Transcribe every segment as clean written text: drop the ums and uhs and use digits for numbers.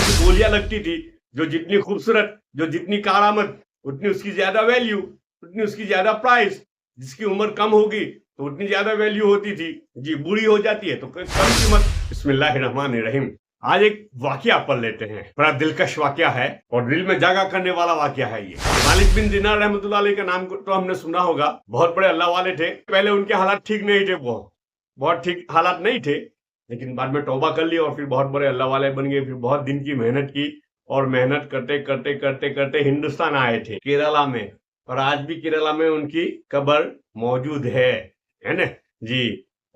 की बोलियां लगती थी, जो जितनी खूबसूरत, जो जितनी कारामद, उतनी उसकी ज्यादा वैल्यू, उतनी उसकी ज्यादा प्राइस। जिसकी उम्र कम होगी तो उतनी ज्यादा वैल्यू होती थी। जी, बुरी हो जाती है तो कम कीमत। बिस्मिल्लाहिर्रहमानिर्रहीम। आज एक वाकया पढ़ लेते हैं, बड़ा दिलकश वाकया है और दिल में जगह करने वाला वाकया है ये। मालिक बिन दिनार रहमतुल्लाह अलैह का नाम तो हमने सुना होगा। बहुत बड़े अल्लाह वाले थे। पहले उनके हालात ठीक नहीं थे, बहुत ठीक हालात नहीं थे, लेकिन बाद में तौबा कर ली और फिर बहुत बड़े अल्लाह वाले बन गए। फिर बहुत दिन की मेहनत की और मेहनत करते करते करते करते हिंदुस्तान आए थे, केरला में। और आज भी केरला में उनकी कब्र मौजूद है ना जी।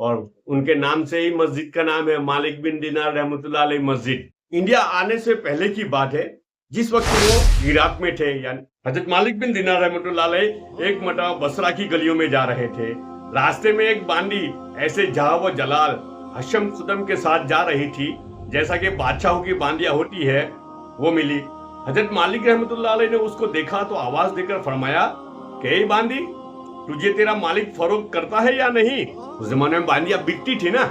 और उनके नाम से ही मस्जिद का नाम है मालिक बिन दिनार रहमतुल्लाह अलैह मस्जिद। इंडिया आने से पहले की बात है, जिस वक्त वो इराक में थे, यानी हजरत मालिक बिन दिनार रहमतुल्लाह अलैह एक मरतबा बसरा की गलियों में जा रहे थे। रास्ते में एक बांदी ऐसे जहाँ व जलाल हशम खुदम के साथ जा रही थी, जैसा कि बादशाहों की बांदियां होती है, वो मिली। हजरत मालिक रहमतुल्लाह अलैह ने उसको देखा तो आवाज देकर फरमाया कि बांदी, तुझे तेरा मालिक फरोख्त करता है या नहीं? उस जमाने में बांदियां बिकती थी ना,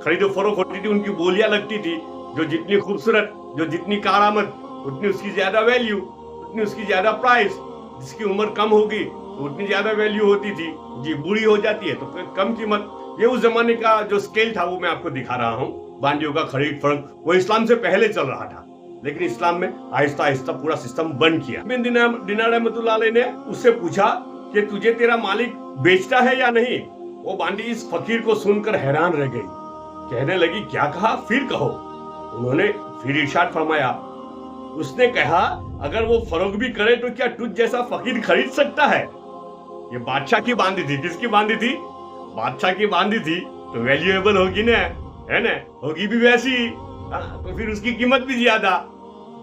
खरीदो फरोख्त होती थी, उनकी बोलियां लगती थी। जो जितनी खूबसूरत, जो जितनी कारामद, उतनी उसकी ज्यादा वैल्यू, उतनी उसकी ज्यादा प्राइस। जिसकी उम्र कम होगी तो उतनी ज्यादा वैल्यू होती थी। जी, बुरी हो जाती है तो कम कीमत। ये उस जमाने का जो स्केल था वो मैं आपको दिखा रहा हूँ। बांदियों का खरीद फरोख्त वो इस्लाम से पहले चल रहा था, लेकिन इस्लाम में आहिस्ता आहिस्ता पूरा सिस्टम बंद किया। बिन दिनार रहमतुल्लाह अलैह ने उससे पूछा कि तुझे तेरा मालिक बेचता है या नहीं? वो बांदी इस फकीर को सुनकर हैरान रह गई, कहने लगी क्या कहा, फिर कहो। उन्होंने फिर इरशाद फरमाया, उसने कहा अगर वो फरोख्त भी करे तो क्या तुझ जैसा फकीर खरीद सकता है? ये बादशाह की बांदी थी। किसकी बांदी थी? बादशाह की बांदी थी, तो वैल्यूएबल होगी ना, है ना, होगी भी वैसी। तो फिर उसकी कीमत भी ज्यादा।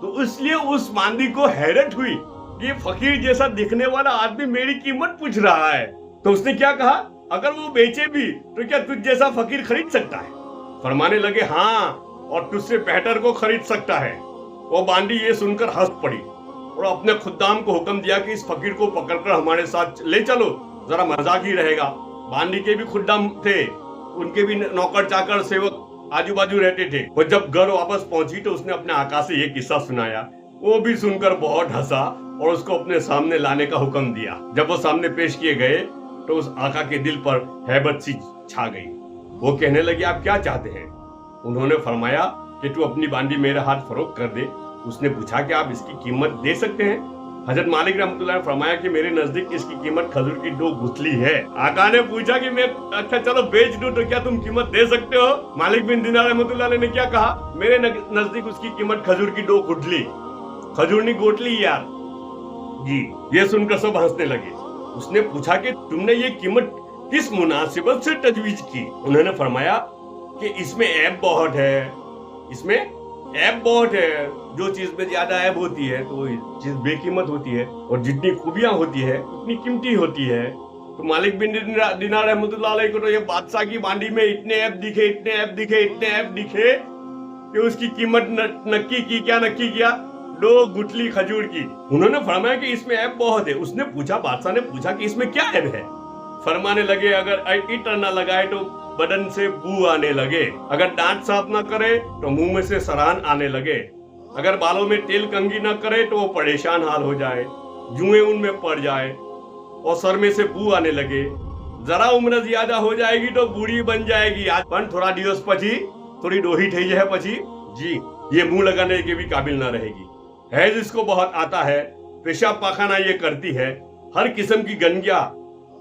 तो इसलिए उस बांदी को हैरत हुई कि फकीर जैसा दिखने वाला आदमी मेरी कीमत पूछ रहा है। तो उसने क्या कहा, अगर वो बेचे भी तो क्या तुझ जैसा फकीर खरीद सकता है? फरमाने लगे हाँ, और तुझसे बेहतर को खरीद सकता है। वो बांदी ये सुनकर हंस पड़ी और अपने खुद्दाम को हुक्म दिया कि इस फकीर को पकड़कर हमारे साथ ले चलो, जरा मजाक ही रहेगा। बांदी के भी खुद्दाम थे, उनके भी नौकर चाकर सेवक आजू बाजू रहते थे। वो जब घर वापस पहुंची तो उसने अपने आका से ये किस्सा सुनाया। वो भी सुनकर बहुत हंसा और उसको अपने सामने लाने का हुक्म दिया। जब वो सामने पेश किए गए तो उस आका के दिल पर हैबत सी छा गई। वो कहने लगे आप क्या चाहते हैं? उन्होंने फरमाया कि तू अपनी बांदी मेरे हाथ फरोख्त कर दे। उसने पूछा कि आप इसकी कीमत दे सकते हैं? हजरत मालिक रहमतुल्लाह ने फरमाया कि मेरे नजदीक इसकी कीमत खजूर की 2 गुठली है। आका ने पूछा कि मैं अच्छा चलो बेच दूं तो क्या तुम कीमत दे सकते हो? मालिक बिन दिनार रहमतुल्लाह ने क्या कहा, मेरे नजदीक उसकी कीमत खजूर की 2 गुठली, खजूर नहीं गोटली यार जी। ये सुनकर सब हंसने लगे। उसने पूछा कि तुमने ये कीमत किस मुनासिबत से तजवीज की? उन्होंने फरमाया कि इसमें ऐब बहुत है, इसमें ऐब बहुत है। जो चीज में ज्यादा ऐब होती है तो चीज बेकीमत होती है, और जितनी खूबियां होती है उतनी कीमती होती है। तो मालिक बिन दिनार रहमतुल्लाह अलैह को तो ये बादशाह की बांडी में इतने ऐब दिखे, इतने ऐब दिखे, इतने ऐब दिखे कि उसकी कीमत नक्की की। क्या नक्की किया? 2 गुठली खजूर की। उन्होंने फरमाया कि इसमें ऐब बहुत है। उसने पूछा, बादशाह ने पूछा कि इसमें क्या ऐब है? फरमाने लगे अगर इत्र न लगाए तो बदन से बू आने लगे, अगर दांत साफ न करे तो मुंह में से सराहन आने लगे, अगर बालों में तेल कंघी न करे तो वो परेशान हाल हो जाए, जुएं उनमें पड़ जाए और सर में से बू आने लगे, जरा उम्र ज्यादा हो जाएगी तो बूढ़ी बन जाएगी, आज पण थोड़ा दिवस पची थोड़ी डोही ठई है पची जी, ये मुंह लगाने के भी काबिल न रहेगी। हैज इसको बहुत आता है, पेशाब पाखाना ये करती है, हर किस्म की गंदगियां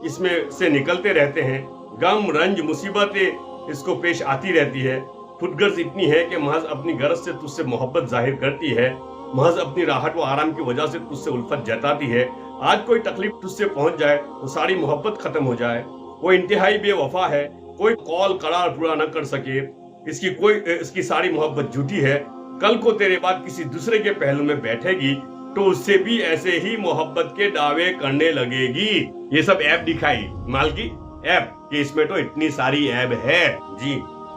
इसमें से निकलते रहते हैं, गम रंज मुसीबतें इसको पेश आती रहती है। खुदगर्ज इतनी है कि महज अपनी गरज से तुझसे मोहब्बत जाहिर करती है, महज अपनी राहत व आराम की वजह से तुझसे उल्फत जताती है। आज कोई तकलीफ तुझसे पहुंच जाए तो सारी मोहब्बत खत्म हो जाए। वो इंतहाई बेवफा है, कोई कौल करार पूरा न कर सके, इसकी सारी मोहब्बत झूठी है। कल को तेरे बाद किसी दूसरे के पहलू में बैठेगी तो उससे भी ऐसे ही मोहब्बत के दावे करने लगेगी। ये सब ऐप दिखाई माल की ऐप कि इसमें तो इतनी सारी ऐप है जी।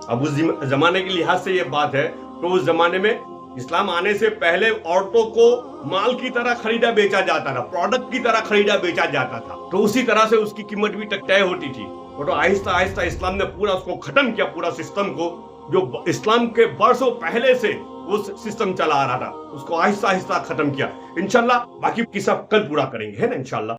अब उस जमाने के लिहाज से ये बात है, तो उस जमाने में इस्लाम आने से पहले औरतों को माल की तरह खरीदा बेचा जाता था, प्रोडक्ट की तरह खरीदा बेचा जाता था, तो उसी तरह से उसकी कीमत भी तय होती थी। वो तो आहिस्ता आहिस्ता इस्लाम ने पूरा उसको खत्म किया, पूरा सिस्टम को, जो इस्लाम के बरसों पहले से वो सिस्टम चला आ रहा था, उसको आहिस्ता आहिस्ता खत्म किया। इंशाल्लाह बाकी की सब कल पूरा करेंगे, है ना, इंशाल्लाह।